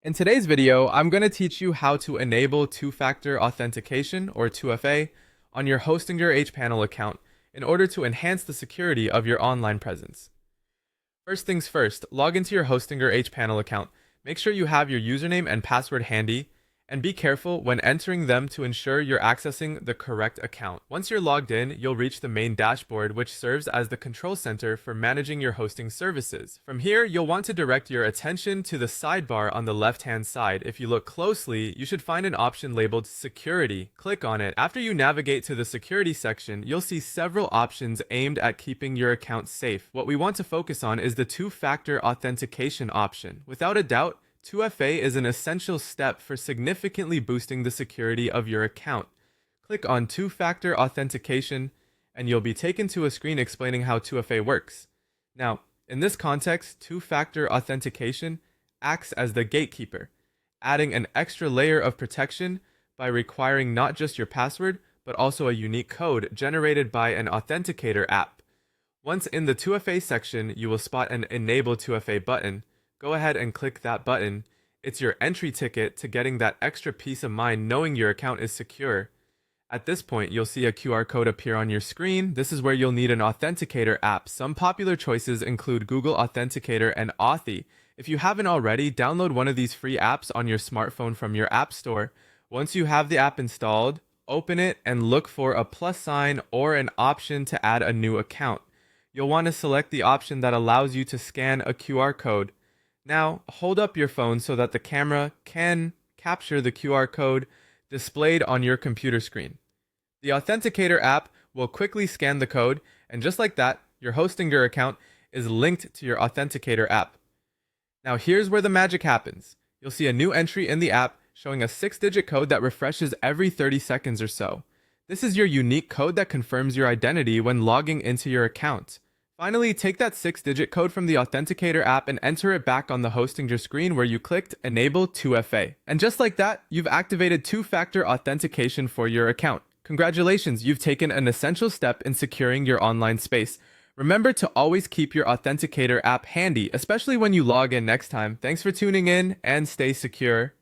In today's video, I'm going to teach you how to enable two-factor authentication, or 2FA, on your Hostinger hPanel account in order to enhance the security of your online presence. First things first, log into your Hostinger hPanel account. Make sure you have your username and password handy, and be careful when entering them to ensure you're accessing the correct account. Once you're logged in, you'll reach the main dashboard, which serves as the control center for managing your hosting services. From here, you'll want to direct your attention to the sidebar on the left-hand side. If you look closely, you should find an option labeled Security. Click on it. After you navigate to the Security section, you'll see several options aimed at keeping your account safe. What we want to focus on is the two-factor authentication option. Without a doubt, 2FA is an essential step for significantly boosting the security of your account. Click on two-factor authentication and you'll be taken to a screen explaining how 2FA works. Now, in this context, two-factor authentication acts as the gatekeeper, adding an extra layer of protection by requiring not just your password, but also a unique code generated by an Authenticator app. Once in the 2FA section, you will spot an Enable 2FA button. Go ahead and click that button. It's your entry ticket to getting that extra peace of mind knowing your account is secure. At this point, you'll see a QR code appear on your screen. This is where you'll need an Authenticator app. Some popular choices include Google Authenticator and Authy. If you haven't already, download one of these free apps on your smartphone from your app store. Once you have the app installed, open it and look for a plus sign or an option to add a new account. You'll want to select the option that allows you to scan a QR code. Now, hold up your phone so that the camera can capture the QR code displayed on your computer screen. The Authenticator app will quickly scan the code, and just like that, your Hostinger account is linked to your Authenticator app. Now here's where the magic happens. You'll see a new entry in the app showing a 6-digit code that refreshes every 30 seconds or so. This is your unique code that confirms your identity when logging into your account. Finally, take that 6-digit code from the Authenticator app and enter it back on the Hostinger screen where you clicked Enable 2FA. And just like that, you've activated two-factor authentication for your account. Congratulations, you've taken an essential step in securing your online space. Remember to always keep your Authenticator app handy, especially when you log in next time. Thanks for tuning in and stay secure.